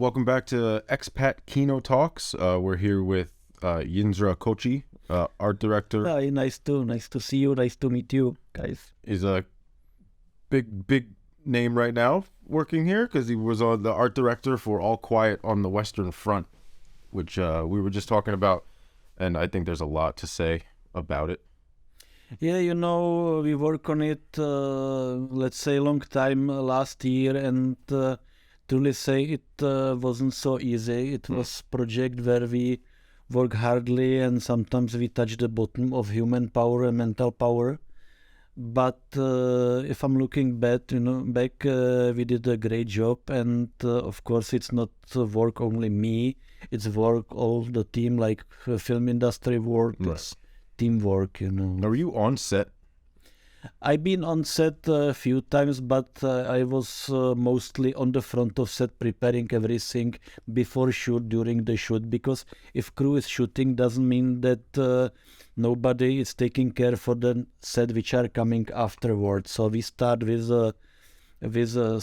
Welcome back to Expat Kino Talks. We're here with Jindra Kocí, art director. Hi, nice to see you. Nice to meet you, guys. He's a big name right now working here because he was the art director for All Quiet on the Western Front, which we were just talking about, and I think there's a lot to say about it. Yeah, we work on it, let's say, long time last year, and truly say it wasn't so easy. It was project where we work hardly, and sometimes we touch the bottom of human power and mental power. But if I'm looking back, we did a great job, and of course it's not work only me, it's work all the team, like film industry work, it's teamwork, Are you on set? I've been on set a few times, but I was mostly on the front of set preparing everything before shoot, during the shoot, because if crew is shooting doesn't mean that nobody is taking care for the set which are coming afterwards. So we start with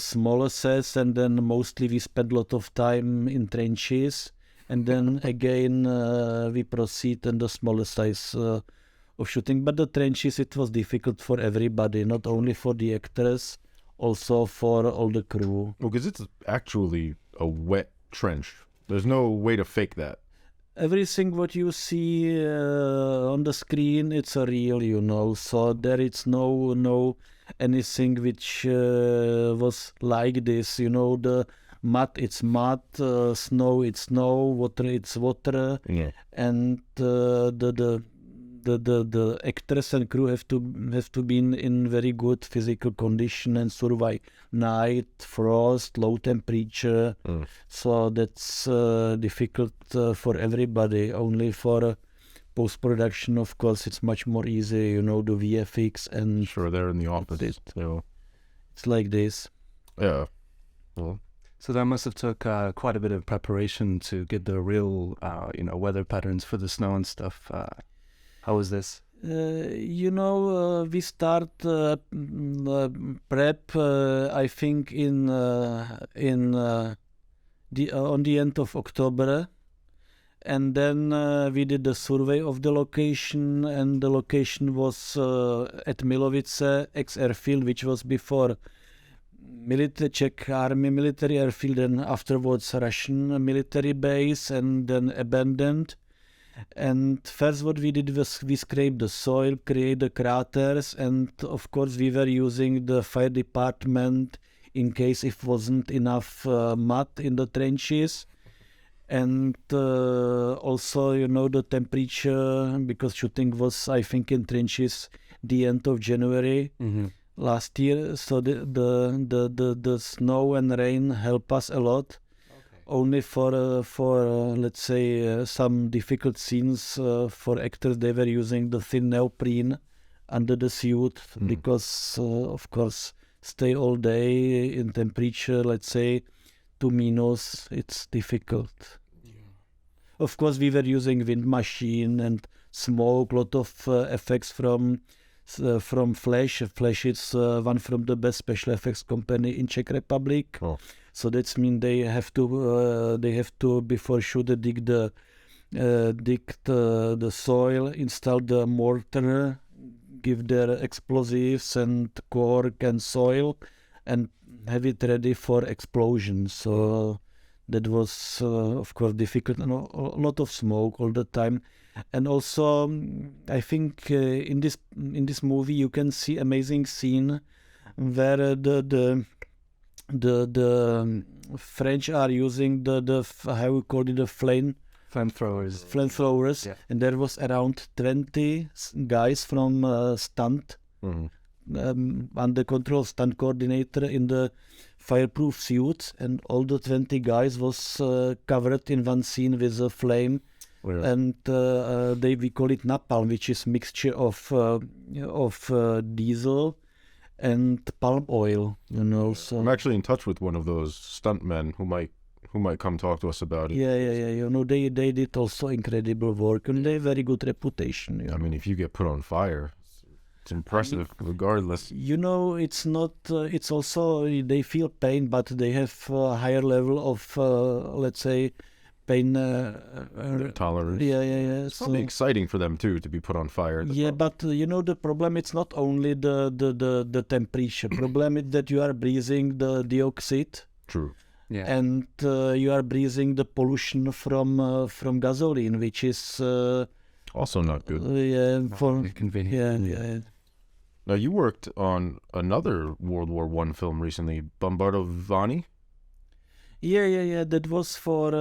smaller sets, and then mostly we spend a lot of time in trenches, and then again we proceed in the smaller size of shooting. But the trenches, it was difficult for everybody, not only for the actors, also for all the crew. Well, because it's actually a wet trench. There's no way to fake that. Everything what you see on the screen, it's a real, so there is no anything which was like this, the mud, it's mud, snow, it's snow, water, it's water, and the actors and crew have to be in very good physical condition and survive night, frost, low temperature. So that's difficult for everybody. Only for post-production, of course, it's much more easy, the VFX and... Sure, they're in the office. It's like this. Yeah. Well, so that must have took quite a bit of preparation to get the real, weather patterns for the snow and stuff. How was this? We start prep. I think on the end of October, and then we did a survey of the location, and the location was at Milovice, ex-airfield, which was before Czech army military airfield, and afterwards Russian military base, and then abandoned. And first what we did was we scraped the soil, create the craters, and of course we were using the fire department in case if wasn't enough mud in the trenches. And also, the temperature, because shooting was, I think, in trenches the end of January last year. So the snow and rain help us a lot. Only for let's say some difficult scenes for actors, they were using the thin neoprene under the suit because of course stay all day in temperature, let's say 2-, it's difficult. Of course we were using wind machine and smoke, lot of effects from Flash. Flash is one from the best special effects company in Czech Republic. So that means they have to before shoot dig the soil, install the mortar, give their explosives and cork and soil, and have it ready for explosion. So that was of course difficult, and a lot of smoke all the time. And also I think in this movie you can see amazing scene where the French are using the how we call it, the flamethrowers, yeah. And there was around 20 guys from stunt under control, stunt coordinator in the fireproof suits, and all the 20 guys was covered in one scene with a flame. And we call it napalm, which is mixture of diesel and palm oil, So I'm actually in touch with one of those stuntmen who might come talk to us about it. Yeah. They did also incredible work, and they have very good reputation. I mean, if you get put on fire, It's impressive, regardless. You know, it's not. It's also they feel pain, but they have a higher level of, let's say, pain Tolerance. Yeah. It's probably exciting for them too to be put on fire. But you know the problem. It's not only the temperature. Problem is that you are breathing the dioxide. True. Yeah. And you are breathing the pollution from gasoline, which is also not good. Inconvenient. Yeah. Now you worked on another World War I film recently, Bombardovani. Yeah. That was for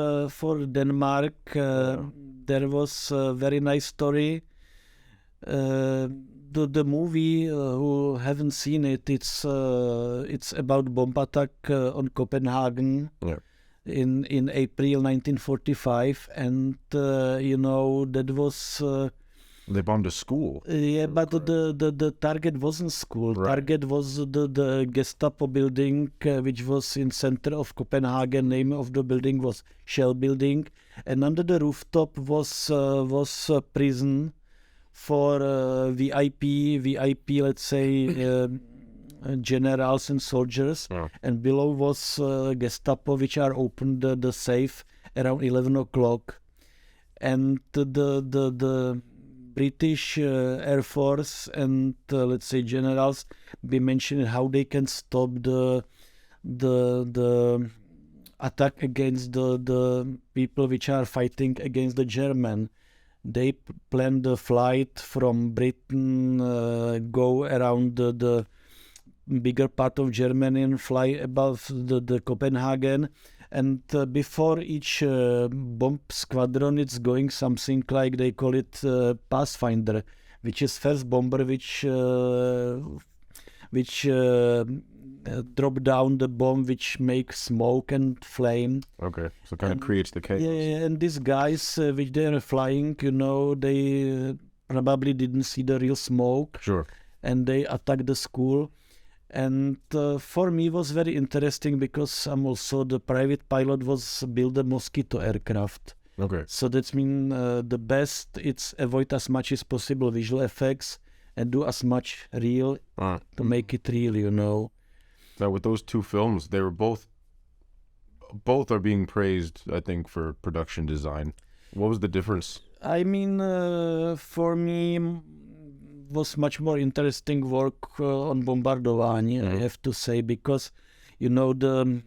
Denmark. There was a very nice story. The movie, who haven't seen it, it's about bomb attack on Copenhagen in April 1945, and you know that was. They bombed a school. Yeah, but the target wasn't school. Right. Target was the Gestapo building, which was in center of Copenhagen. Name of the building was Shell Building, and under the rooftop was a prison for VIP, let's say, generals and soldiers. And below was Gestapo, which are opened the safe around 11 o'clock, and the British Air Force and let's say generals be mentioning how they can stop the attack against the people which are fighting against the German. They planned the flight from Britain, go around the bigger part of Germany and fly above the Copenhagen. And before each bomb squadron, it's going something like they call it Pathfinder, which is first bomber which drop down the bomb, which makes smoke and flame. Okay, so kind of creates the chaos. Yeah, and these guys which they are flying, you know, they probably didn't see the real smoke. Sure. And they attacked the school. And for me was very interesting because I'm also the private pilot was build a Mosquito aircraft. Okay. So that means the best it's avoid as much as possible visual effects and do as much real to make it real, you know. Now with those two films, they were both are being praised, I think, for production design. What was the difference? I mean, for me was much more interesting work on Bombardovani, I have to say, because you know the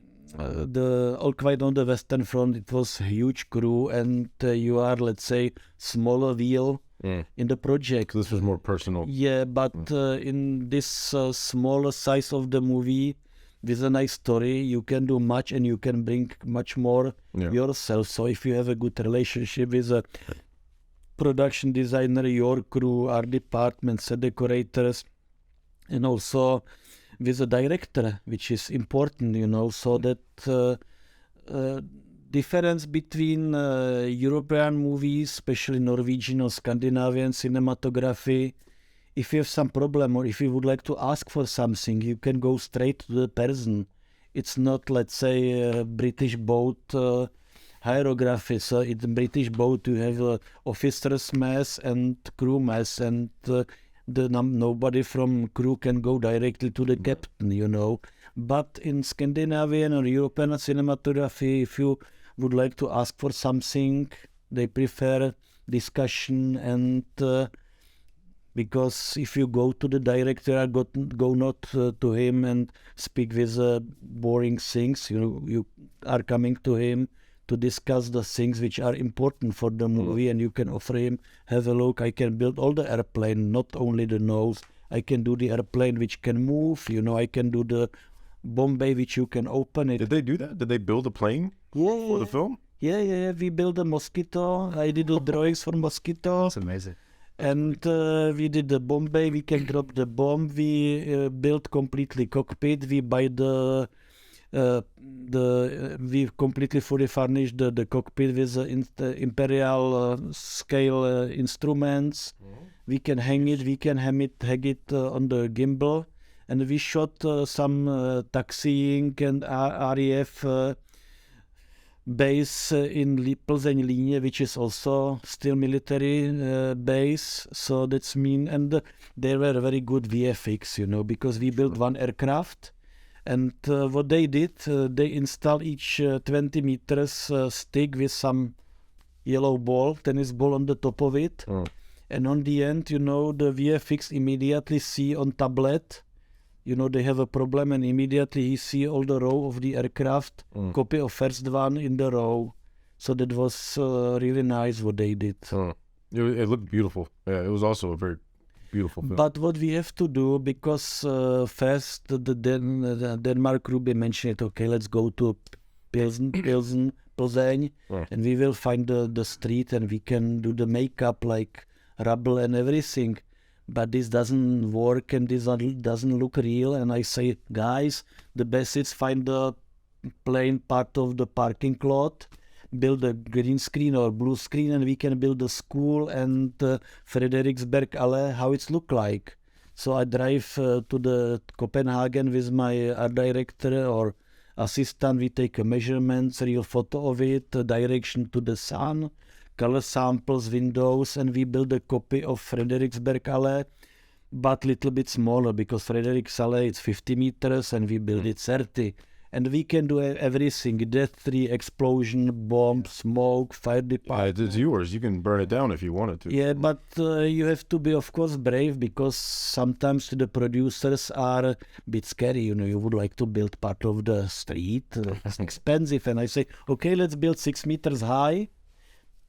All Quiet on the Western Front, it was a huge crew, and you are, let's say, smaller wheel in the project. So this was more personal. Yeah, but in this smaller size of the movie, with a nice story, you can do much and you can bring much more yourself. So if you have a good relationship with a production designer, your crew, art department, set decorators, and also with a director, which is important, you know, so that difference between European movies, especially Norwegian or Scandinavian cinematography, if you have some problem or if you would like to ask for something, you can go straight to the person. It's not, let's say, a British boat hieroglyphy. So in British boat you have officers mess and crew mess, and nobody from crew can go directly to the captain, you know. But in Scandinavian or European cinematography, if you would like to ask for something, they prefer discussion, and because if you go to the director, go not to him and speak with boring things, you are coming to him to discuss the things which are important for the movie, and you can offer him, have a look, I can build all the airplane, not only the nose, I can do the airplane which can move, you know, I can do the bomb bay which you can open it. Did they do that? Did they build a plane for the film? Yeah, we built a Mosquito. I did the drawings for Mosquito. That's amazing. And we did the bomb bay, we can drop the bomb, we built completely cockpit, we buy we completely fully furnished the cockpit with the imperial scale instruments. We can hang it, we can hang it on the gimbal, and we shot some taxiing and RAF base in Plzeň Líně, which is also still military base. So that's mean, and they were very good VFX, because we built one aircraft. And what they did, they installed each 20 meters stick with some yellow ball, tennis ball on the top of it. And on the end, the VFX immediately see on tablet, they have a problem, and immediately he see all the row of the aircraft, copy of first one in the row. So that was really nice what they did. It looked beautiful. Yeah, it was also a very beautiful film. But what we have to do, because first the Denmark Ruby mentioned it, okay, let's go to Plzeň, and we will find the street and we can do the makeup like rubble and everything. But this doesn't work and this doesn't look real. And I say, guys, the best is find the plain part of the parking lot, build a green screen or blue screen, and we can build a school and Frederiksberg Alley, how it's look like. So I drive to the Copenhagen with my art director or assistant. We take a measurements, real photo of it, direction to the sun, color samples, windows, and we build a copy of Frederiksberg Alley, but little bit smaller, because Frederiks Alley is 50 meters and we build it 30. And we can do everything, death tree, explosion, bomb, smoke, fire department. It's yours. You can burn it down if you wanted to. Yeah, but you have to be, of course, brave, because sometimes the producers are a bit scary. You would like to build part of the street. It's expensive. And I say, okay, let's build 6 meters high,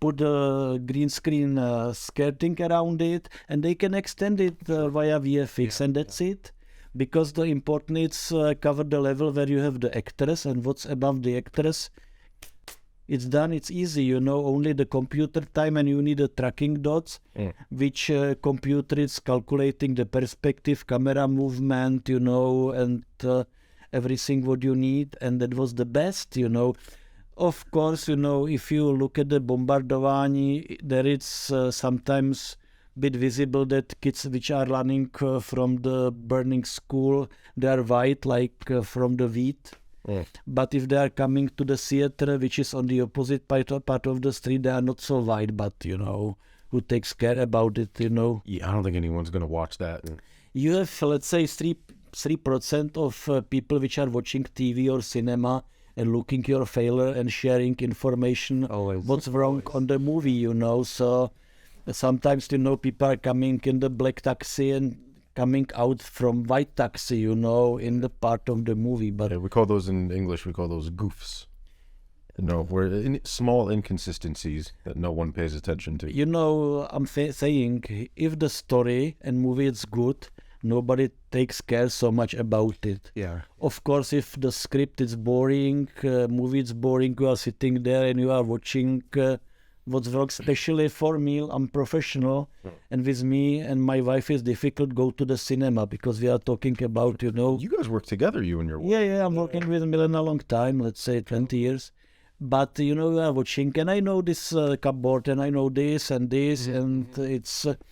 put a green screen skirting around it, and they can extend it via VFX, and that's it. Because the important is cover the level where you have the actors, and what's above the actors, it's done, it's easy, only the computer time, and you need the tracking dots, which computer is calculating the perspective, camera movement, and everything what you need, and that was the best, Of course, if you look at the bombardování, there is sometimes bit visible that kids which are running from the burning school, they are white like from the wheat. But if they are coming to the theater, which is on the opposite part of the street, they are not so white, but who takes care about it, Yeah, I don't think anyone's going to watch that. You have, let's say, 3% of people which are watching TV or cinema and looking your failure and sharing information, what's wrong on the movie, So sometimes, people are coming in the black taxi and coming out from white taxi, in the part of the movie. But we call those in English, we call those goofs. Where small inconsistencies that no one pays attention to. I'm saying, if the story and movie is good, nobody takes care so much about it. Yeah. Of course, if the script is boring, movie is boring, you are sitting there and you are watching what's wrong, especially for me, I'm professional, and with me and my wife it's difficult go to the cinema, because we are talking about, You guys work together, you and your wife. Yeah, I'm working with Milan a long time, let's say 20 years. But, we are watching, and I know this cupboard, and I know this, and it's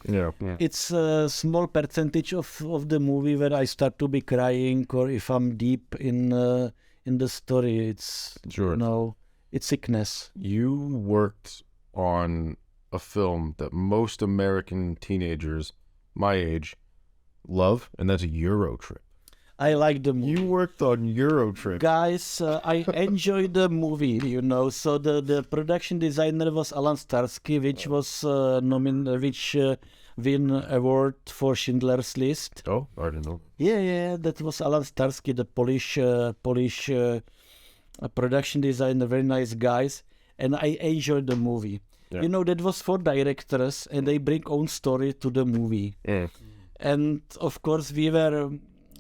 it's a small percentage of the movie where I start to be crying, or if I'm deep in the story, it's, it's sickness. You worked on a film that most American teenagers my age love, and that's EuroTrip. I like the movie. You worked on EuroTrip. Guys, I enjoyed the movie, So the production designer was Alan Starsky, which was which win award for Schindler's List. Oh, I didn't know. Yeah, that was Alan Starsky, the Polish production designer, very nice guys. And I enjoyed the movie. Yeah. That was for directors, and they bring own story to the movie. And of course, we were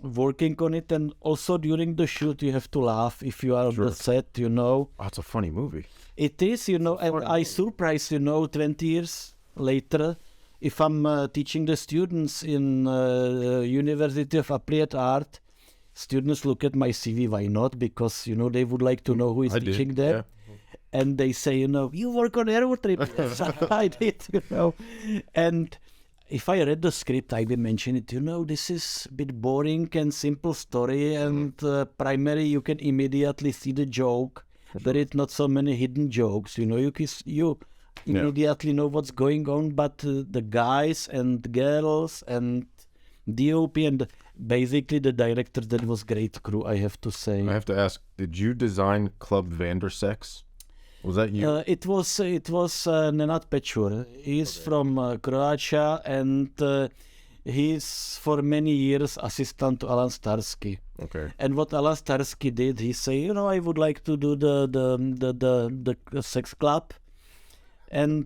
working on it, and also during the shoot, you have to laugh if you are on the set, Oh, it's a funny movie. It is, and I surprised, 20 years later, if I'm teaching the students in University of Applied Art, students look at my CV, why not? Because, they would like to know who is teaching there. Yeah. And they say, you work on EuroTrip. Yes, I did, And if I read the script, I will mention it, this is a bit boring and simple story, and primary, you can immediately see the joke. There is not so many hidden jokes. You know, you immediately know what's going on, but the guys and girls and DOP and basically the director, that was great crew, I have to say. I have to ask, did you design Club Vandersex? Was that you? It was Nenad Pečur. He's from Croatia, and he's for many years assistant to Alan Starsky. Okay. And what Alan Starsky did, he said, you know, I would like to do the sex club and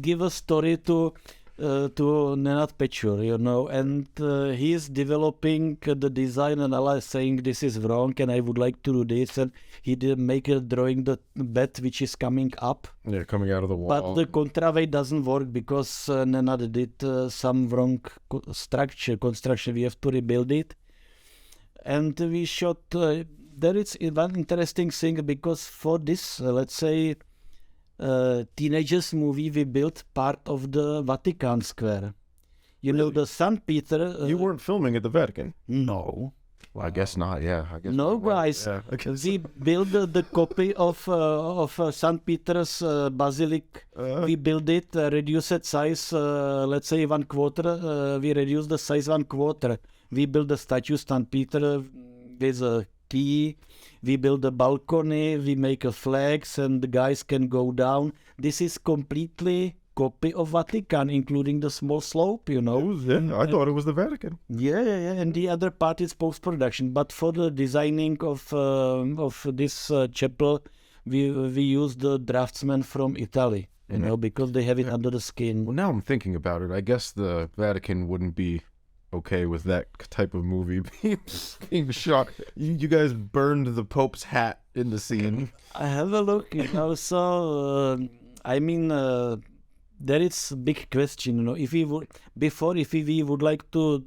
give a story to Nenad Pečur, you know, and he is developing the design, and Allah is saying this is wrong and I would like to do this, and he did make a drawing the bed which is coming up. Yeah, coming out of the wall. But the contraway doesn't work because Nenad did some wrong construction. We have to rebuild it. And we shot, there is one interesting thing, because for this, let's say, teenagers movie, we built part of the Vatican Square. You know, the St. Peter. You weren't filming at the Vatican? No. Well, I guess not. Yeah, I guess. No, not. guys. Yeah, I guess. We built the copy of St. Peter's Basilic. We built it, reduced size, let's say 1/4. We reduced the size 1/4. We built the statue St. Peter with a key. We build a balcony, we make a flags, and the guys can go down. This is completely copy of Vatican, including the small slope, you know. I thought it was the Vatican. Yeah. And the other part is post-production. But for the designing of this chapel, we used the draftsman from Italy, you know, because they have it under the skin. Well, now I'm thinking about it. I guess the Vatican wouldn't be okay with that type of movie being shot. You guys burned the Pope's hat in the scene. I have a look, you know. So I mean, there is a big question, you know. If we would like to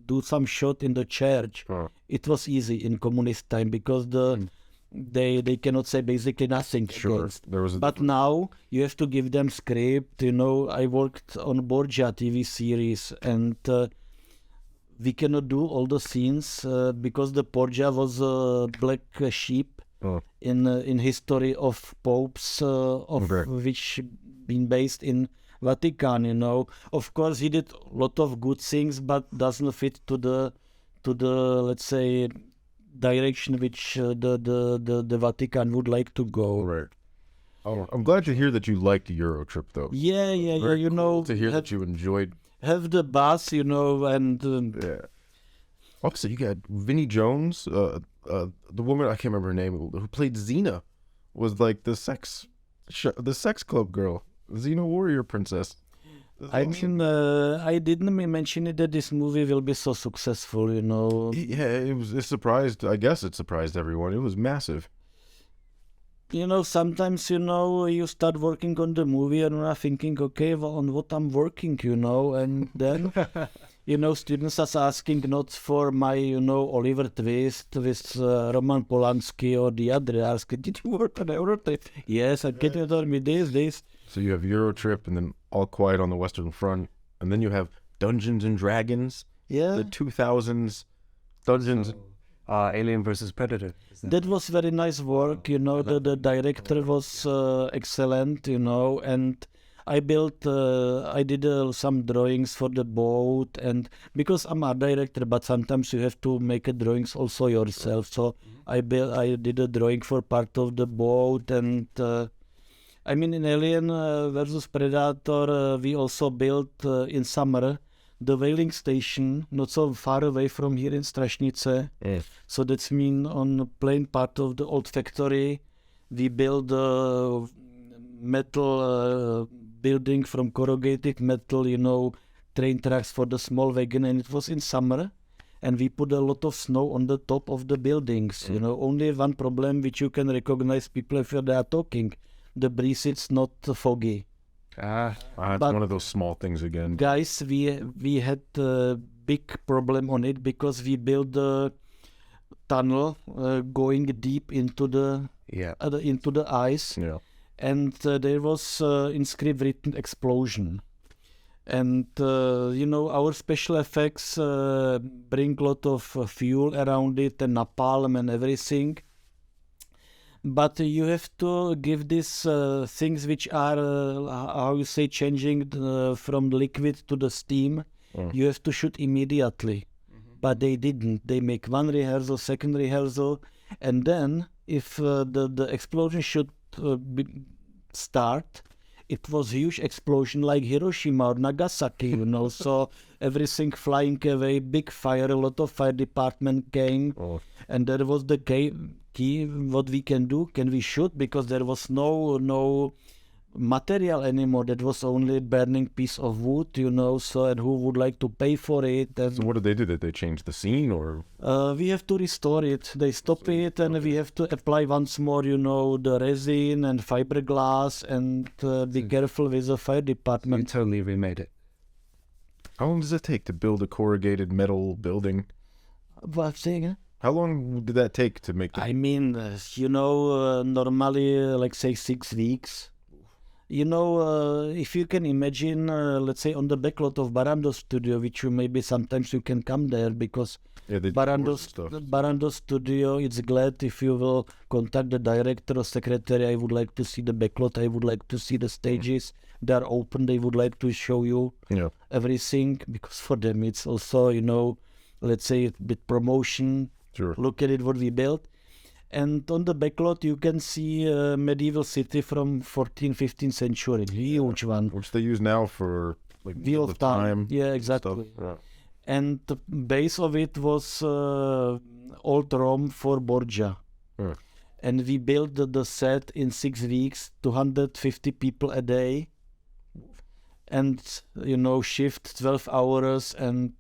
do some shot in the church, it was easy in communist time, because they cannot say basically nothing. Sure, there was. But now you have to give them script. You know, I worked on Borgia TV series, and we cannot do all the scenes because the Borgia was a black sheep in history of popes, which been based in Vatican. You know, of course he did a lot of good things, but doesn't fit to the let's say direction which the Vatican would like to go. Right. Oh, I'm glad to hear that you liked EuroTrip, though. Yeah. You know, to hear that you enjoyed. Have the bus, you know, and yeah. Also, you got Vinnie Jones, the woman, I can't remember her name, who played Xena, was like the sex club girl, Xena warrior princess. I mean, I didn't mention it that this movie will be so successful, you know. Yeah, it surprised. I guess it surprised everyone. It was massive. You know, sometimes, you know, you start working on the movie and you're thinking, okay, well, on what I'm working, you know, and then, you know, students are asking not for my, you know, Oliver Twist with Roman Polanski or the other. Asking, did you work on EuroTrip? Yes, and can you tell me this? So you have EuroTrip, and then All Quiet on the Western Front, and then you have Dungeons and Dragons. Yeah. The 2000s Dungeons. Alien versus Predator. That was very nice work, you know. The director was excellent, you know, and I did some drawings for the boat, and because I'm a director, but sometimes you have to make a drawings also yourself. So I did a drawing for part of the boat, and I mean, in Alien versus Predator, we also built in summer the whaling station, not so far away from here in Strašnice. So that's mean on the plain part of the old factory, we built a metal building from corrugated metal, you know, train tracks for the small wagon, and it was in summer. And we put a lot of snow on the top of the buildings, you know. Only one problem which you can recognize people if they are talking. The breeze is not foggy. It's one of those small things again. Guys, we had a big problem on it because we built a tunnel going deep into the ice, and there was in script written explosion, and you know, our special effects bring a lot of fuel around it and napalm and everything. But you have to give these things which are, how you say, changing from liquid to the steam. You have to shoot immediately. But they didn't. They make one rehearsal, second rehearsal, and then if the explosion should start, it was huge explosion like Hiroshima or Nagasaki, so everything flying away, big fire, a lot of fire department came, and there was the key, what we can do, can we shoot, because there was no material anymore, that was only burning piece of wood, so, and who would like to pay for it. And So what did they do? Did they change the scene, or? we have to restore it. They stop it, and we have to apply once more, the resin and fiberglass, and be careful with the fire You department. totally remade it. How long does it take to build a corrugated metal building? What saying? How long did that take to make? I mean, normally, like say 6 weeks. If you can imagine, let's say on the backlot of Barando studio, which maybe sometimes you can come there, because Yeah, they Barando studio, it's glad if you will contact the director or secretary. I would like to see the backlot. I would like to see the stages. They are open. They would like to show you everything, because for them it's also, let's say a bit promotion. Sure. Look at it, what we built. And on the backlot, you can see a medieval city from 14th, 15th century, huge one. Which they use now for like Wheel of Time. Yeah, stuff. exactly. Yeah. And the base of it was old Rome for Borgia. Yeah. And we built the set in 6 weeks, 250 people a day. And, shift 12 hours and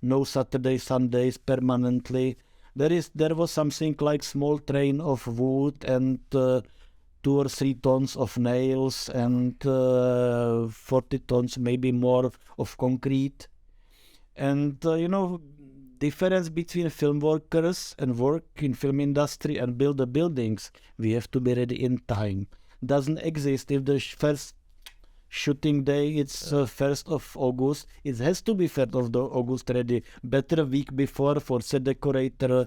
no Saturday, Sundays permanently. There was something like small train of wood and 2 or 3 tons of nails and 40 tons, maybe more, of concrete. And, difference between film workers and work in film industry and build the buildings, we have to be ready in time. Doesn't exist. If the first shooting day, it's 1st of August, it has to be 1st of August ready. Better a week before for set decorator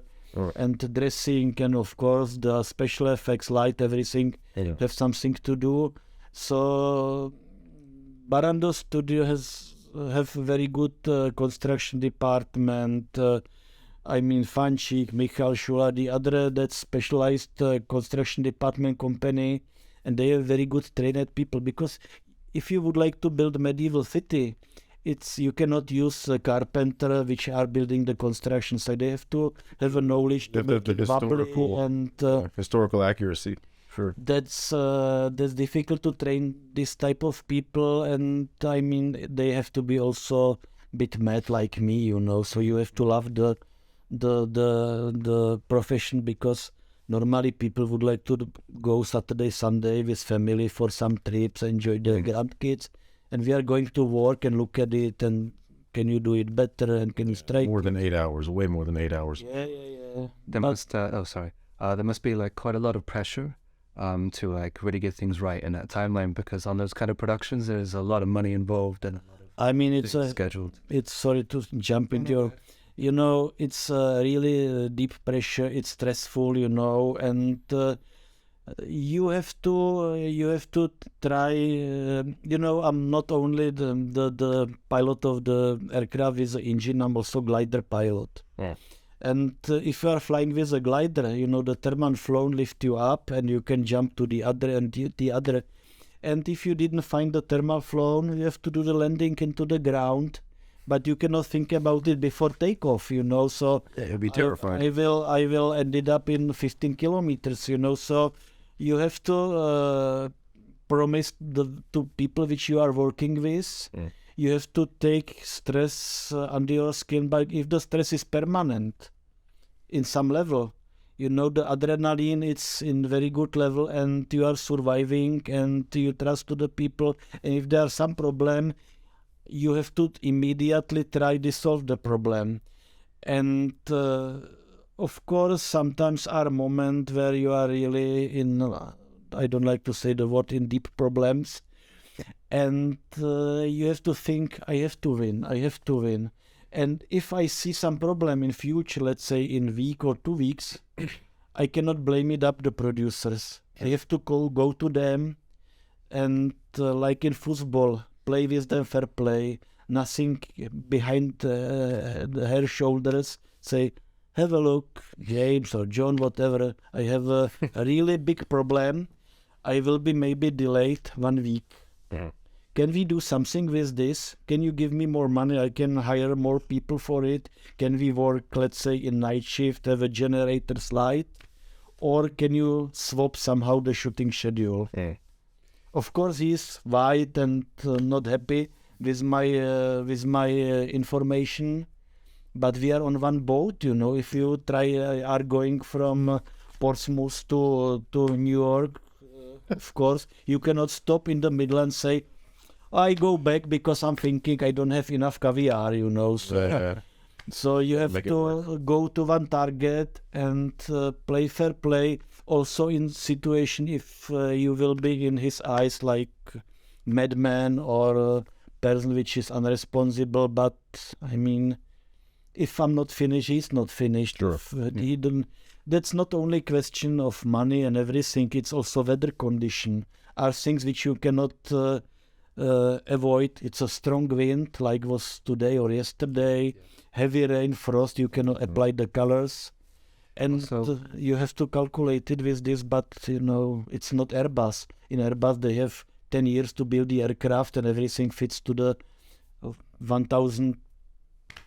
and dressing, and of course the special effects, light, everything have something to do. So Barando studio have very good construction department. Fanchik, Michal Shula, the other that specialized construction department company, and they are very good trained people, because if you would like to build a medieval city, you cannot use a carpenter which are building the construction site. They have to have a knowledge to make it bubbly, and historical accuracy. Sure. That's difficult to train this type of people, and they have to be also a bit mad like me, So you have to love the profession, because normally people would like to go Saturday, Sunday with family for some trips, enjoy their grandkids, and we are going to work and look at it, and can you do it better, and can you strike? More than 8 hours, way more than 8 hours. Yeah. There must be like quite a lot of pressure to like really get things right in that timeline, because on those kind of productions there's a lot of money involved and it's scheduled. It's, sorry to jump into your, it's really deep pressure, it's stressful, and you have to try, I'm not only the pilot of the aircraft with the engine, I'm also glider pilot. Yeah. And if you are flying with a glider, the thermal flow lift you up, and you can jump to the other and the other. And if you didn't find the thermal flow, you have to do the landing into the ground, but you cannot think about it before takeoff, So It'd be terrifying. I will ended up in 15 kilometers, So you have to promise to people which you are working with. You have to take stress under your skin, but if the stress is permanent in some level, the adrenaline, it's in very good level, and you are surviving, and you trust to the people, and if there are some problem, you have to immediately try to solve the problem. And of course, sometimes are moments where you are really in, I don't like to say the word, in deep problems. And you have to think, I have to win. And if I see some problem in future, let's say in week or 2 weeks, I cannot blame it up the producers. I have to go to them and like in football, play with them fair play, nothing behind her shoulders, say, have a look, James or John, whatever, I have a really big problem. I will be maybe delayed 1 week. Mhm. Can we do something with this? Can you give me more money? I can hire more people for it. Can we work, let's say, in night shift, have a generator slide? Or can you swap somehow the shooting schedule? Of course, he's white and not happy with my information. But we are on one boat, you know. If you are going from Portsmouth to New York, of course, you cannot stop in the middle and say, I go back because I'm thinking I don't have enough caviar, you know. So you have to go to one target and play fair play. Also in situation if you will be in his eyes like madman or person which is unresponsible. But I mean, if I'm not finished, he's not finished. Sure. That's not only question of money and everything. It's also weather condition. Are things which you cannot avoid. It's a strong wind like was today or yesterday. Heavy rain, frost. You cannot apply the colors. And you have to calculate it with this, but you know, it's not Airbus. In Airbus, they have 10 years to build the aircraft and everything fits to the 1,000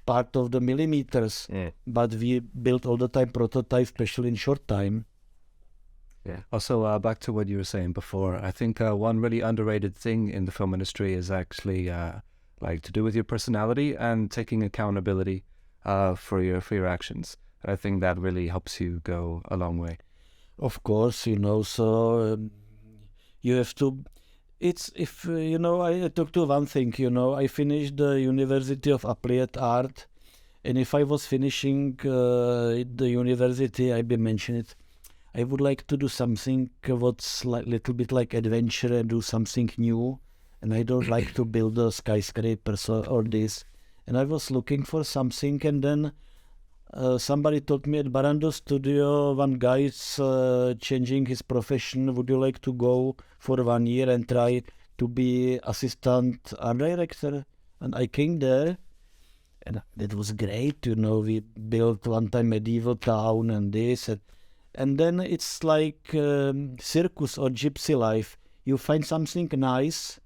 part of the millimeters. But we build all the time prototype, especially in short time. Yeah. Also, back to what you were saying before, I think one really underrated thing in the film industry is actually like to do with your personality and taking accountability for your actions. I think that really helps you go a long way. Of course, you know, so you have to, it's, if, you know, I talk to one thing, you know, I finished the University of Applied Art, and if I was finishing the university, I be mentioned it, I would like to do something what's like little bit like adventure and do something new, and I don't like to build a skyscrapers or this, and I was looking for something, and then somebody told me at Barando Studio, one guy is changing his profession. Would you like to go for 1 year and try to be assistant art director? And I came there, and that was great. You know, we built one time medieval town and this, and then it's like circus or gypsy life. You find something nice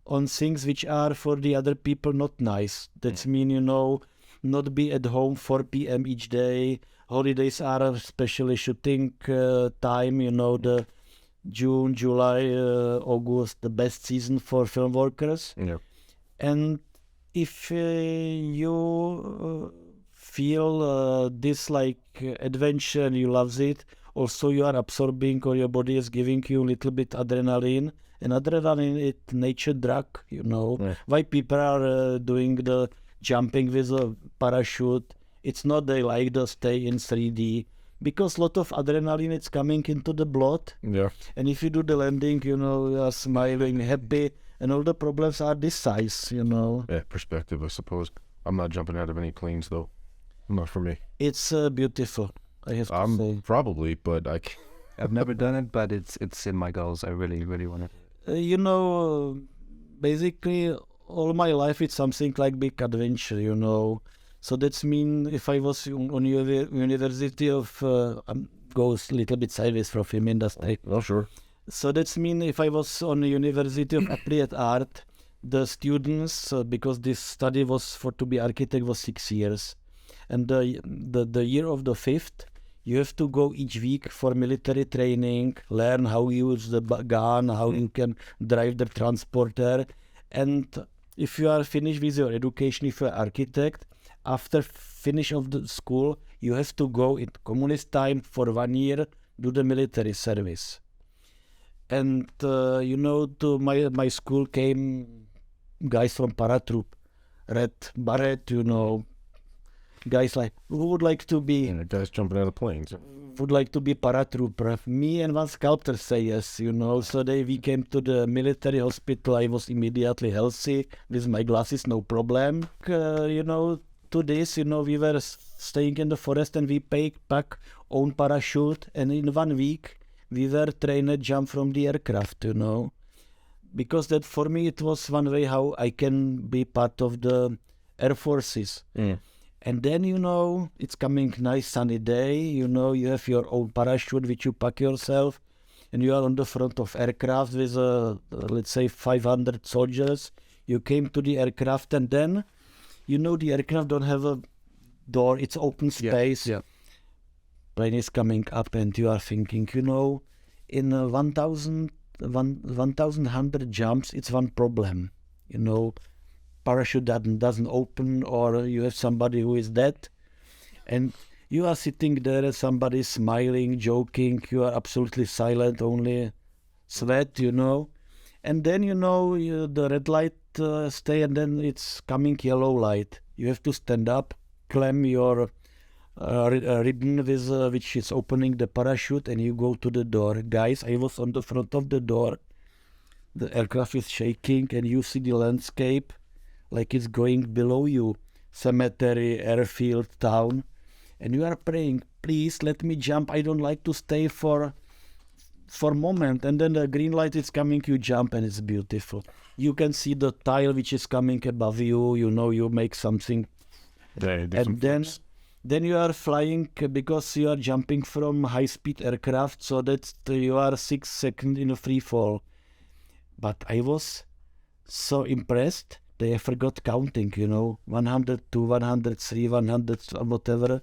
on things which are for the other people not nice. That's mean, you know, not be at home 4 p.m. each day. Holidays are especially shooting time, you know, the June, July, August, the best season for film workers. Yeah. And if you feel this like adventure and you love it, also you are absorbing or your body is giving you a little bit adrenaline. And adrenaline is nature drug, you know. Yeah. Why people are doing the jumping with a parachute, it's not they like to stay in 3D, because a lot of adrenaline is coming into the blood. Yeah. And if you do the landing, you know, you are smiling, happy, and all the problems are this size, you know. Yeah, perspective, I suppose. I'm not jumping out of any planes, though. Not for me. It's beautiful, I have to say. Probably, but I can't. I've never done it, but it's in my goals. I really, really want it. You know, basically, all my life it's something like big adventure, you know. So that's mean if I was on University of goes a little bit sideways from film industry. Oh, sure. So that's mean if I was on the University of Applied Art, the students because this study was for to be architect was 6 years, and the year of the 5th you have to go each week for military training, learn how you use the gun, how you can drive the transporter, and if you are finished with your education, if you are architect, after finish of the school, you have to go in communist time for 1 year, do the military service. And you know, to my school came guys from paratroop, red beret, you know, guys like who would like to be. And the guys jumping out of planes. Would like to be paratrooper. Me and one sculptor say yes, you know. So we came to the military hospital. I was immediately healthy with my glasses, no problem. You know, to this, we were staying in the forest and we packed back own parachute, and in 1 week we were trained jump from the aircraft, because that for me it was one way how I can be part of the Air Forces. And then, it's coming nice sunny day, you have your own parachute which you pack yourself, and you are on the front of aircraft with, let's say, 500 soldiers. You came to the aircraft, and then, the aircraft don't have a door, it's open space. Yeah. Plane is coming up, and you are thinking, in 1,100 jumps, it's one problem, parachute doesn't open, or you have somebody who is dead, and you are sitting there, somebody smiling, joking, you are absolutely silent, only sweat, and then the red light stay, and then it's coming yellow light. You have to stand up, climb your ribbon with which is opening the parachute, and you go to the door. Guys, I was on the front of the door. The aircraft is shaking, and you see the landscape like it's going below you, cemetery, airfield, town, and you are praying, please let me jump. I don't like to stay for a moment, and then the green light is coming, you jump, and it's beautiful. You can see the tile which is coming above you, you make something, and then you are flying, because you are jumping from high-speed aircraft, so that you are 6 seconds in a free fall. But I was so impressed that I forgot counting, 102, 103, 100, whatever.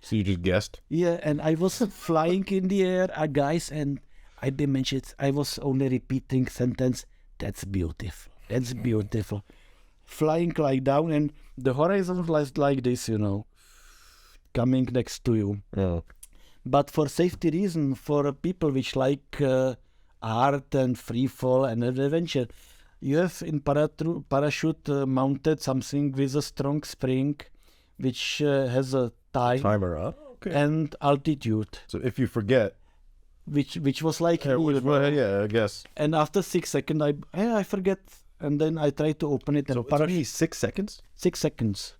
So you just guessed? Yeah, and I was flying in the air, guys, and I mentioned, I was only repeating sentence, that's beautiful, that's beautiful. Flying like down, and the horizon was like this, coming next to you. Yeah. But for safety reason, for people which like art and free fall and adventure, you have in parachute mounted something with a strong spring, which has a timer up. Okay. And altitude. So if you forget, which was like, yeah, I guess. And after 6 seconds, I forget, and then I try to open it. And so it's only 6 seconds. 6 seconds.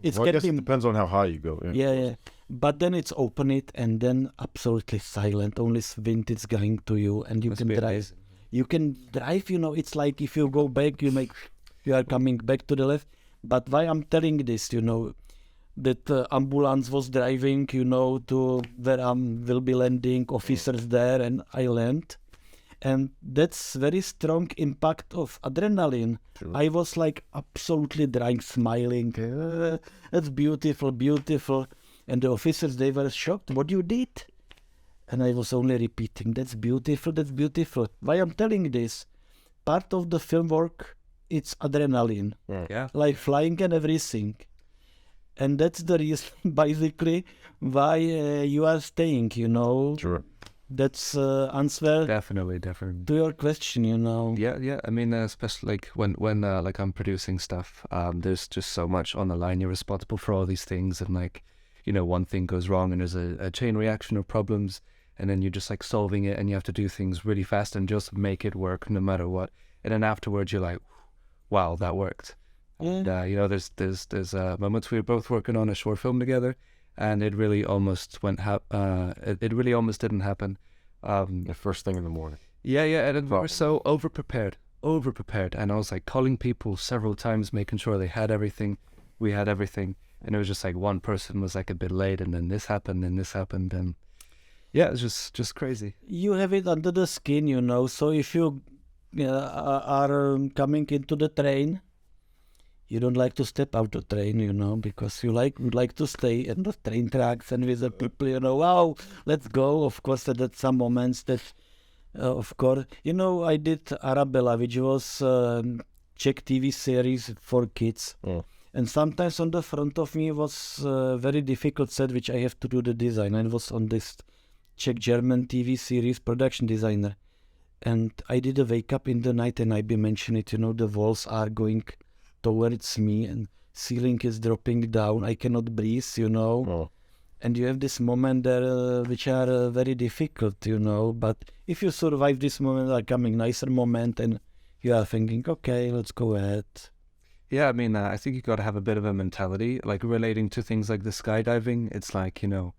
It's I guess it depends on how high you go. Yeah. But then it's open it, and then absolutely silent. Only wind is going to you, and you can drive. Amazing. You can drive. It's like if you go back, you are coming back to the left. But why I'm telling this, that ambulance was driving, to where I will be landing, officers there, and I land. And that's very strong impact of adrenaline. True. I was like absolutely drying, smiling. That's beautiful, beautiful. And the officers, they were shocked. What you did? And I was only repeating, that's beautiful, that's beautiful. Why I'm telling this? Part of the film work, it's adrenaline. Yeah. Like flying and everything. And that's the reason, basically, why you are staying, Sure. That's answer Definitely. to your question, Yeah. I mean, especially like when like I'm producing stuff, there's just so much on the line. You're responsible for all these things, and like, one thing goes wrong, and there's a chain reaction of problems, and then you're just like solving it, and you have to do things really fast and just make it work no matter what. And then afterwards, you're like, wow, that worked. Yeah. And there's moments we were both working on a short film together, and it really almost it really almost didn't happen. The first thing in the morning. Yeah, and we were so over prepared, and I was like calling people several times, making sure they had everything, we had everything, and it was just like one person was like a bit late, and then this happened, and yeah, it's just crazy. You have it under the skin, so if you are coming into the train, you don't like to step out the train, because you would like to stay in the train tracks and with the people, wow, let's go. Of course, at some moments that, of course, I did Arabella, which was Czech TV series for kids. Oh. And sometimes on the front of me was a very difficult set, which I have to do the design. I was on this Czech-German TV series production designer. And I did a wake up in the night, and I mentioned it, the walls are going towards me and ceiling is dropping down. I cannot breathe, Oh. And you have this moment there which are very difficult, but if you survive this moment, are coming nicer moment, and you are thinking, okay, let's go ahead. Yeah, I mean, I think you got to have a bit of a mentality, like relating to things like the skydiving. It's like, you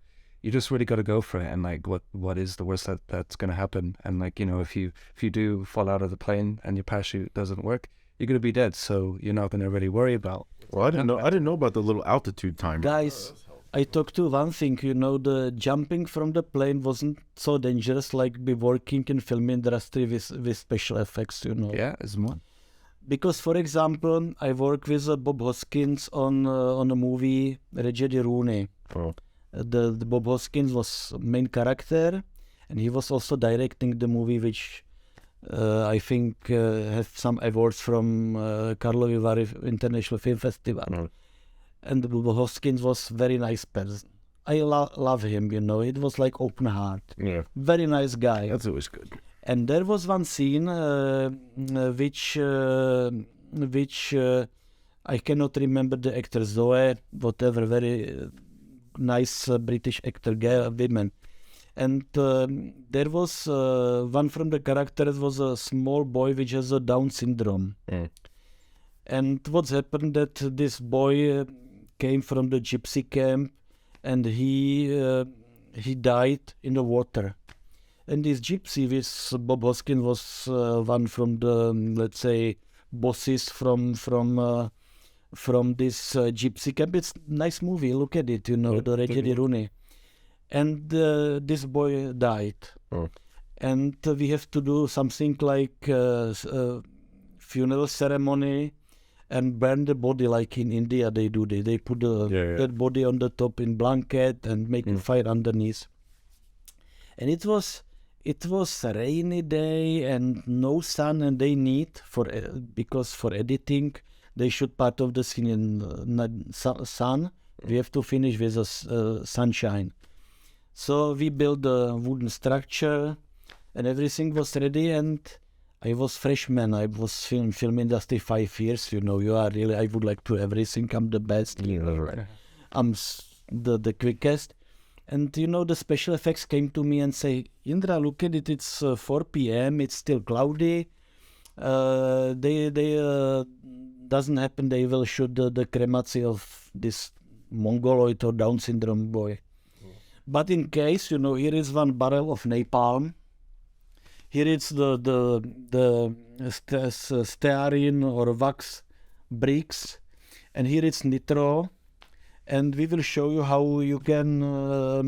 just really got to go for it. And like, what is the worst that's going to happen? And like, if you do fall out of the plane and your parachute doesn't work, you're going to be dead. So you're not going to really worry about. Well, I didn't know about the little altitude timer. Guys, I talked to one thing, the jumping from the plane wasn't so dangerous like be working in film industry with special effects, Yeah, it's more. Because, for example, I work with Bob Hoskins on a movie Reggie Rooney. Oh. The Bob Hoskins was main character, and he was also directing the movie, which I think have some awards from Karlovy Vary International Film Festival. Mm. And Bob Hoskins was very nice person. I love him, it was like open heart. Yeah, Very nice guy. that's always good. And there was one scene which I cannot remember the actor, Zoe, whatever, very nice British actor, women. And there was one from the characters was a small boy which has a Down syndrome. Mm. And what's happened that this boy came from the gypsy camp and he died in the water. And this gypsy with Bob Hoskins was one from the, let's say, bosses from this gypsy camp. It's a nice movie. Look at it, the Reggie Rooney. And this boy died. Oh. And we have to do something like funeral ceremony and burn the body like in India they do. They put the dead body on the top in blanket and make a fire underneath. And it was a rainy day and no sun, and they need because for editing they shoot part of the scene in sun. We have to finish with sunshine. So we built a wooden structure and everything was ready, and I was freshman. I was film industry 5 years. You are really, I would like to everything. I'm the best. Yeah, that's right. I'm the quickest. And the special effects came to me and say, Jindra, look at it, it's 4 p.m., it's still cloudy. They doesn't happen, they will shoot the cremacy of this Mongoloid or Down syndrome boy. But in case, here is 1 barrel of napalm. Here it's the stearine or wax bricks. And here it's nitro. And we will show you how you can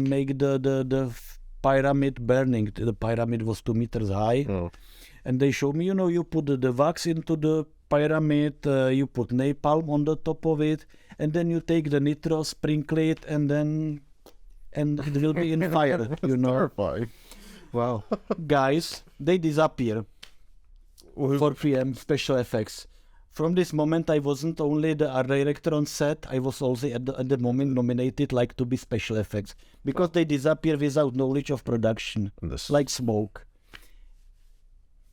make the pyramid burning. The pyramid was 2 meters high. Oh. And they show me, you put the wax into the pyramid, you put napalm on the top of it, and then you take the nitro, sprinkle it, and it will be in fire, Terrifying. Wow. Guys, they disappear. 4 p.m. special effects. From this moment, I wasn't only the art director on set, I was also at the moment nominated like to be special effects. Because they disappear without knowledge of production, like smoke.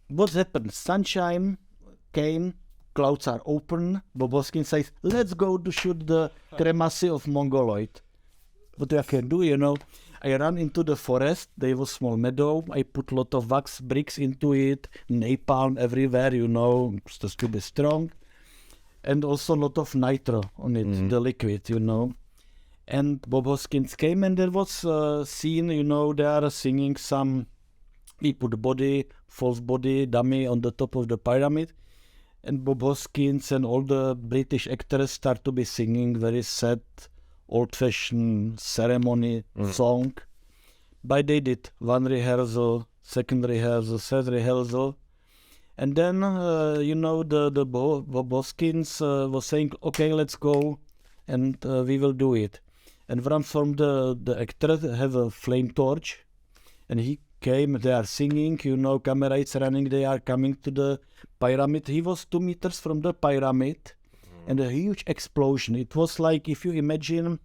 What happened? Sunshine came, clouds are open, Bob Hoskins says, let's go to shoot the cremacy of Mongoloid. What I can do, I ran into the forest, there was small meadow, I put lot of wax bricks into it, napalm everywhere, just to be strong. And also a lot of nitro on it, the liquid, And Bob Hoskins came and there was a scene, they are singing some, we put body, false body, dummy on the top of the pyramid. And Bob Hoskins and all the British actors start to be singing very sad, old-fashioned ceremony song. But they did 1 rehearsal, 2nd rehearsal, 3rd rehearsal. And then, the Bob Hoskins was saying, okay, let's go, and we will do it. And one from the actor have a flame torch, and he came, they are singing, camera is running, they are coming to the pyramid. He was 2 meters from the pyramid, and a huge explosion. It was like, if you imagine,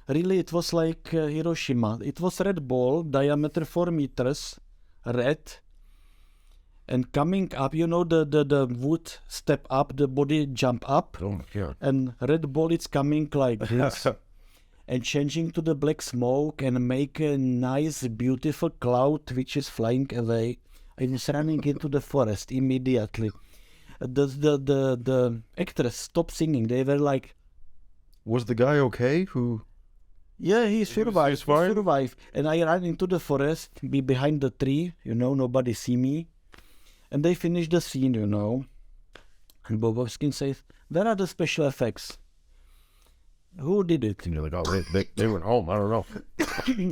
really it was like Hiroshima. It was red ball, diameter 4 meters, red, and coming up, the wood step up, the body jump up, and red ball is coming like this, and changing to the black smoke and make a nice, beautiful cloud which is flying away. I was running into the forest immediately. the actors stopped singing. They were like, Was the guy okay? Who? yeah, he was survived. He fine? survived. And I ran into the forest, be behind the tree, nobody see me. And they finished the scene, And Bob Hoskins says, where are the special effects? Who did it? And you're like, oh, they went home. I don't know.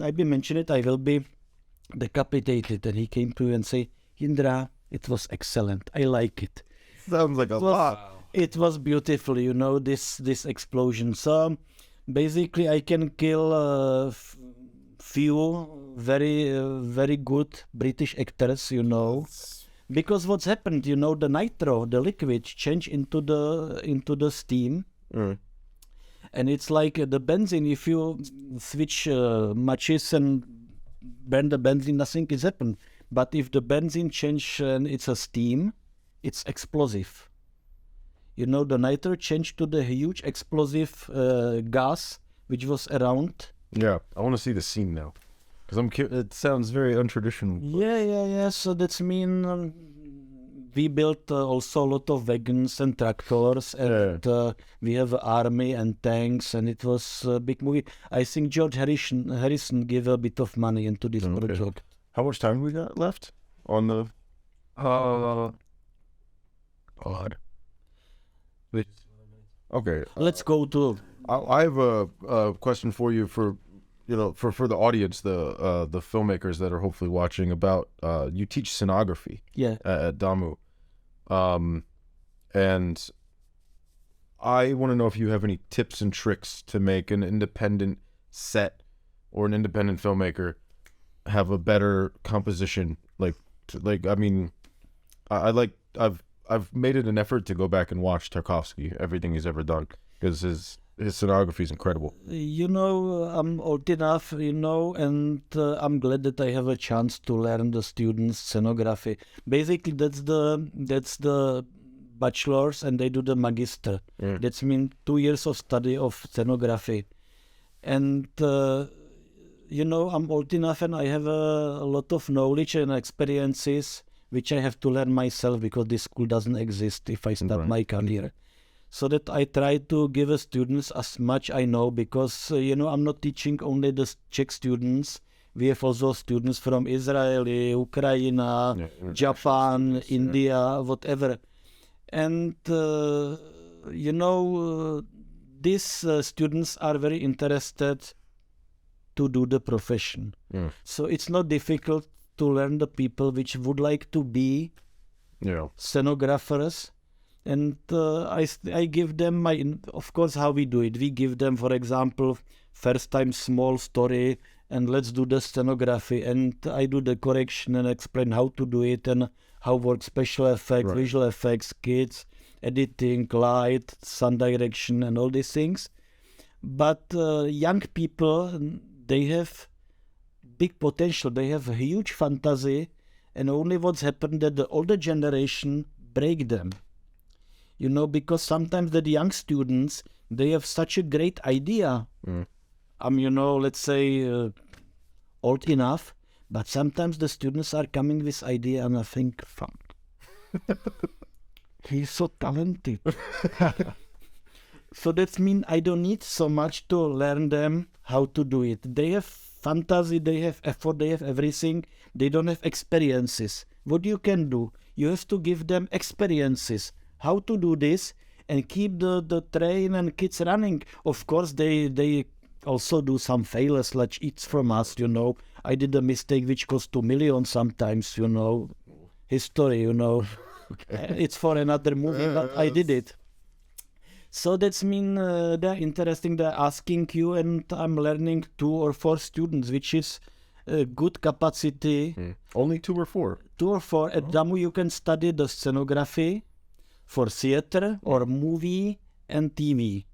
I be mention it, I will be decapitated. And he came to and say, Jindra, it was excellent. I like it. Sounds like a lot. It was beautiful, this explosion. So basically, I can kill few very good British actors, because what's happened, the nitro, the liquid, changed into the steam, and it's like the benzene. If you switch matches and burn the benzene, nothing is happened. But if the benzene change and it's a steam, it's explosive. The nitro changed to the huge explosive gas which was around. Yeah, I want to see the scene now. Because it sounds very untraditional. Yeah. So that's mean we built also a lot of wagons and tractors, and we have an army and tanks, and it was a big movie. I think George Harrison gave a bit of money into this project. How much time we got left on the? Odd. Okay. Let's go to. I have a question for you for the audience, the filmmakers that are hopefully watching about you teach scenography at Damu, and I want to know if you have any tips and tricks to make an independent set or an independent filmmaker have a better composition. I've made it an effort to go back and watch Tarkovsky, everything he's ever done, because his scenography is incredible. I'm old enough, and I'm glad that I have a chance to learn the students' scenography. Basically, that's the bachelor's, and they do the magister. That's mean 2 years of study of scenography. And, I'm old enough, and I have a lot of knowledge and experiences which I have to learn myself, because this school doesn't exist if I start my career. So that I try to give the students as much I know, because, I'm not teaching only the Czech students. We have also students from Israel, Ukraine, Japan, India, whatever. And, these students are very interested to do the profession. So it's not difficult to learn the people which would like to be scenographers. And I give them of course, how we do it. We give them, for example, first time small story, and let's do the scenography. And I do the correction and explain how to do it and how work special effects, visual effects, kids, editing, light, sun direction, and all these things. But young people, they have big potential. They have a huge fantasy, and only what's happened that the older generation break them. Because sometimes the young students, they have such a great idea. Let's say old enough, but sometimes the students are coming with idea, and I think, fuck, he's so talented. So that means I don't need so much to learn them how to do it. They have fantasy, they have effort, they have everything. They don't have experiences. What you can do, you have to give them experiences. How to do this and keep the train and kids running. Of course, they also do some failures, like it's from us, I did a mistake which cost 2 million sometimes, history, Okay. It's for another movie, but I did it. So that's mean they're interesting, they're asking you, and I'm learning 2 or 4 students, which is a good capacity. Only 2 or 4? 2 or 4. At Damu you can study the scenography for theater or movie and TV.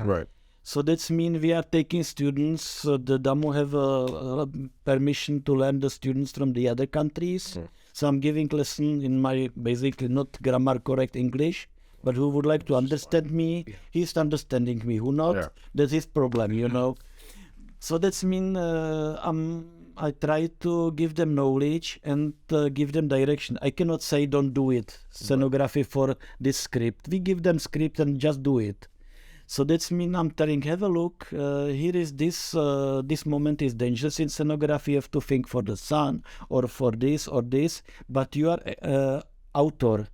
Right. So that's mean we are taking students. The Damu have a permission to learn the students from the other countries. So I'm giving lesson in my basically not grammar correct English, but who would like to understand me, he's understanding me. Who not, that's his problem, So that's mean I'm I try to give them knowledge and give them direction. I cannot say don't do it, scenography for this script. We give them script and just do it. So that's mean I'm telling, have a look, here is this, this moment is dangerous in scenography, you have to think for the sun or for this or this, but you are author.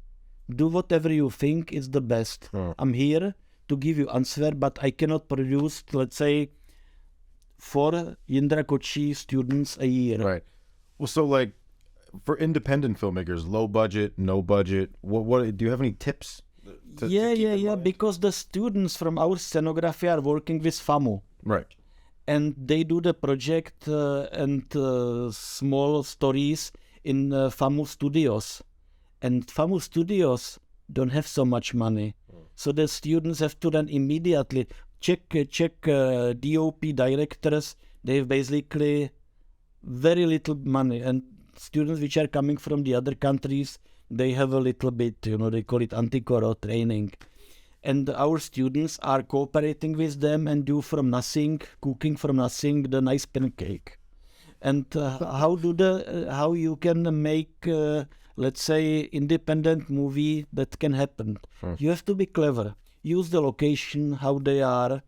Do whatever you think is the best. I'm here to give you answer, but I cannot produce, let's say, 4 Jindra Kocí students a year. Right. Well, so like for independent filmmakers, low budget, no budget, what do you have any tips? Yeah. Because the students from our scenography are working with FAMU. Right. And they do the project and small stories in FAMU studios. And FAMU studios don't have so much money. So the students have to then immediately check DOP directors. They have basically very little money. And students which are coming from the other countries, they have a little bit, they call it anti-coro training. And our students are cooperating with them and do from nothing, cooking from nothing, the nice pancake. And how you can make, let's say, independent movie that can happen. You have to be clever. Use the location, how they are.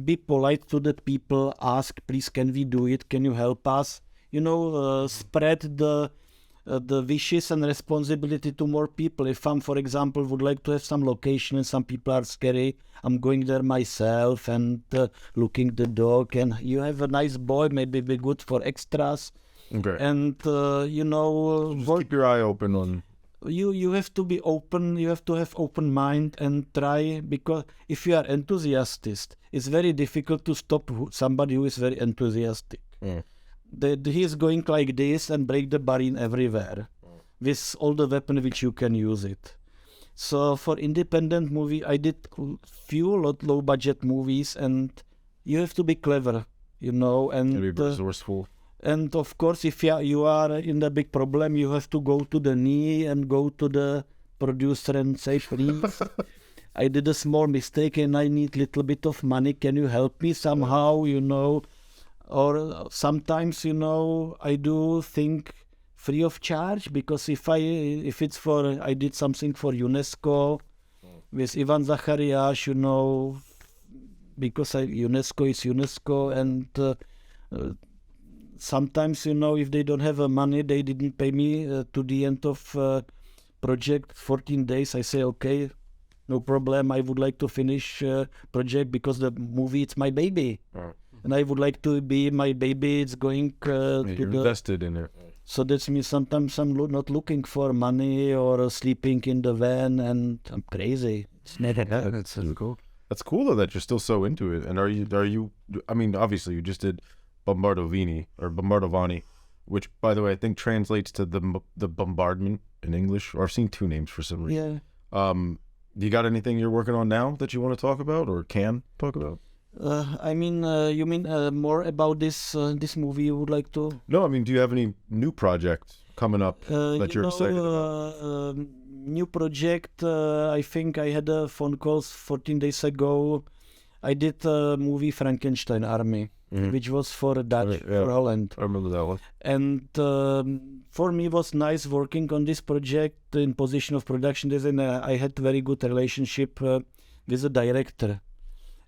Be polite to the people. Ask, please, can we do it? Can you help us? Spread the wishes and responsibility to more people. If I'm, for example, would like to have some location and some people are scary, I'm going there myself and looking the dog. And you have a nice boy, maybe be good for extras. Okay. And just keep your eye open on. You have to be open. You have to have open mind and try, because if you are enthusiastic, it's very difficult to stop somebody who is very enthusiastic. He is going like this and break the barrier everywhere with all the weapons which you can use it. So for independent movie, I did few low budget movies, and you have to be clever, and be resourceful. And of course, if you are in the big problem, you have to go to the knee and go to the producer and say, please, I did a small mistake and I need little bit of money. Can you help me somehow, Or sometimes, I do think free of charge, because if it's for, I did something for UNESCO with Ivan Zacharias, because UNESCO is UNESCO, and sometimes, if they don't have money, they didn't pay me to the end of project, 14 days, I say, okay, no problem, I would like to finish project because the movie, it's my baby. And I would like to be my baby. It's going to you're invested in it. So that means sometimes I'm not looking for money or sleeping in the van, and I'm crazy. It's never happened. That's so cool. That's cool though that you're still so into it. And are you? I mean, obviously you just did Bombardovani, which, by the way, I think translates to the bombardment in English. Or I've seen 2 names for some reason. Yeah. You got anything you're working on now that you want to talk about or can talk about? You mean more about this movie you would like to? No, I mean, do you have any new projects coming up that you're excited about? New project, I think I had a phone call 14 days ago. I did a movie, Frankenstein Army, which was for Dutch, for Holland. I remember that one. And for me, it was nice working on this project in position of production designer. I had very good relationship with the director.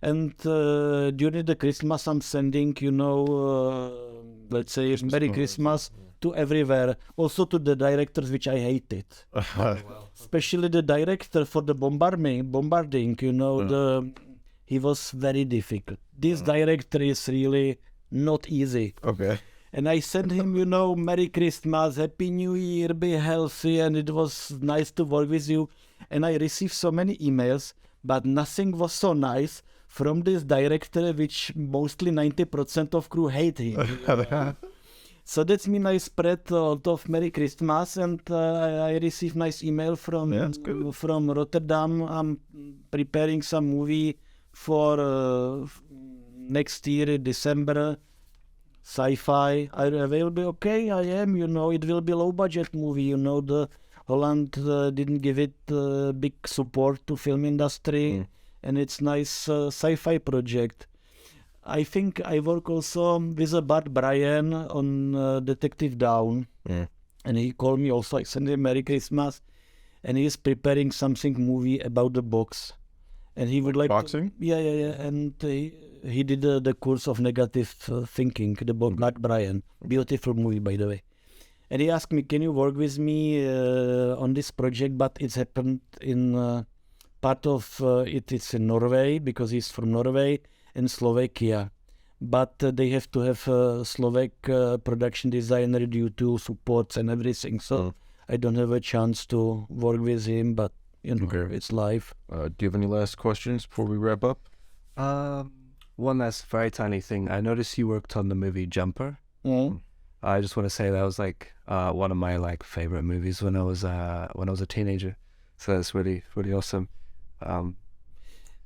And during the Christmas, I'm sending, let's say, Merry Christmas to everywhere. Also to the directors, which I hated. Especially the director for the bombarding, he was very difficult. This director is really not easy. Okay. And I sent him, Merry Christmas, Happy New Year, be healthy, and it was nice to work with you. And I received so many emails, but nothing was so nice from this director, which mostly 90% of crew hate him. So that's mean I spread a lot of Merry Christmas, and I received nice email from Rotterdam. I'm preparing some movie for next year, December, sci-fi. I will be okay, I am, it will be low budget movie, the Holland didn't give it big support to film industry. And it's nice sci-fi project. I think I work also with Bart Bryan on Detective Down. And he called me also. I sent him Merry Christmas. And he is preparing something movie about the box. And he would like boxing? Yeah. And he did the course of negative thinking, the book, Bart Bryan. Beautiful movie, by the way. And he asked me, can you work with me on this project? But it's happened in part of it's in Norway, because he's from Norway, and Slovakia. But they have to have a Slovak production designer due to supports and everything. So I don't have a chance to work with him, but it's live. Do you have any last questions before we wrap up? One last very tiny thing. I noticed you worked on the movie Jumper. I just want to say that was like one of my like favorite movies when I was a teenager. So that's really awesome.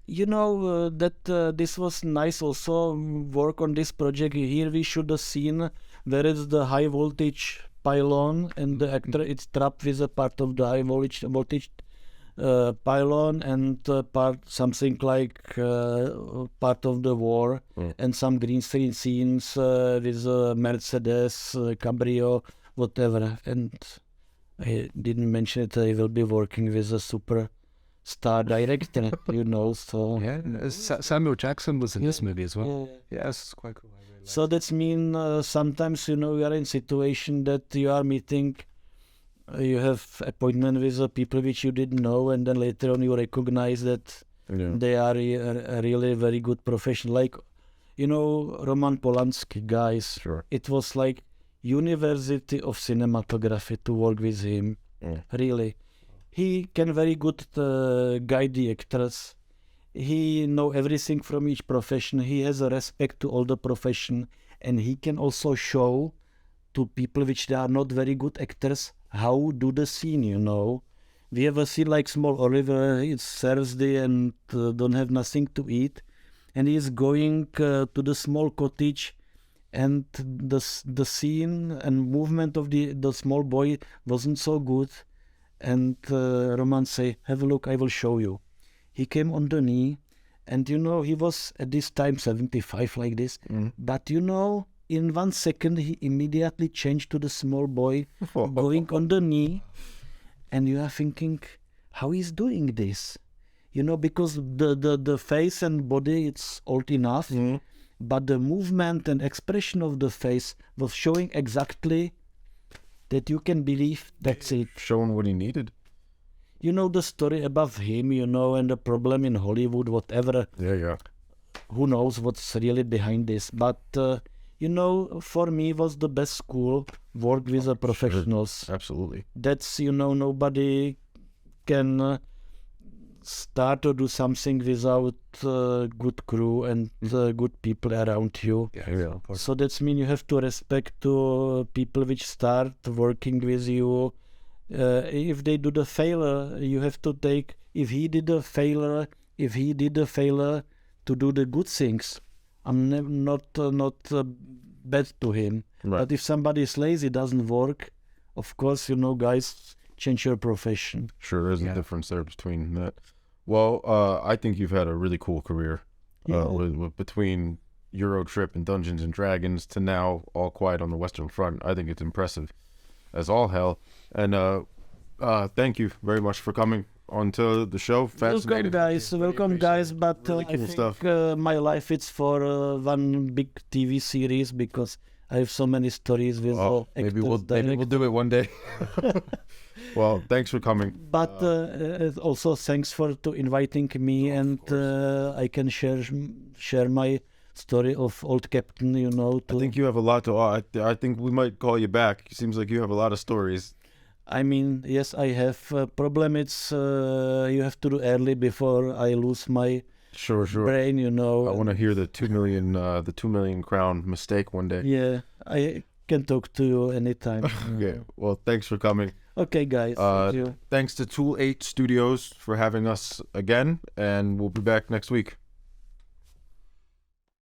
That this was nice also work on this project. Here we should have seen where is the high voltage pylon, and the actor it's trapped with a part of the high voltage pylon and part something like part of the war, and some green screen scenes with Mercedes, Cabrio, whatever. And I didn't mention it. I will be working with a super star director, so yeah, Samuel Jackson was in this movie as well. Yeah, it's quite cool. So that's mean sometimes you are in situation that you are meeting, you have appointment with people which you didn't know, and then later on you recognize that they are a really very good professional. Like Roman Polanski, guys. Sure. It was like University of Cinematography to work with him. Really. He can very good guide the actors. He know everything from each profession. He has a respect to all the profession, and he can also show to people which they are not very good actors how do the scene. We have a scene like Small Oliver. It's Thursday and don't have nothing to eat, and he is going to the small cottage, and the scene and movement of the small boy wasn't so good. And Roman say, have a look, I will show you. He came on the knee, and he was at this time 75 like this. But in 1 second, he immediately changed to the small boy going on the knee. And you are thinking, how he's doing this? Because the face and body, it's old enough. But the movement and expression of the face was showing exactly that you can believe that's it. Showing what he needed. The story about him, and the problem in Hollywood, whatever. Yeah. Who knows what's really behind this? But, for me was the best school, work with the professionals. Sure. Absolutely. That's, nobody can start to do something without good crew and good people around you. Yeah. So that's mean you have to respect to people which start working with you. If they do the failure, you have to take. If he did a failure to do the good things, I'm not bad to him. Right. But if somebody is lazy, doesn't work, of course, guys, change your profession. Sure, there's a difference there between that. Well, I think you've had a really cool career with between EuroTrip and Dungeons and Dragons to now All Quiet on the Western Front. I think it's impressive as all hell. And thank you very much for coming onto the show. Welcome, guys. But really I cool think stuff. My life it's for one big TV series, because I have so many stories with all actors. Maybe we'll do it one day. Well, thanks for coming. But also thanks for inviting me, and I can share my story of old captain. I think you have a lot to. I think we might call you back. It seems like you have a lot of stories. I mean, yes, I have. Problem it's you have to do early before I lose my Sure. brain. I want to hear the 2 million crown mistake one day. Yeah, I can talk to you anytime. Okay. Well, thanks for coming. Okay, guys. Thank you. Thanks to Tool 8 Studios for having us again, and we'll be back next week.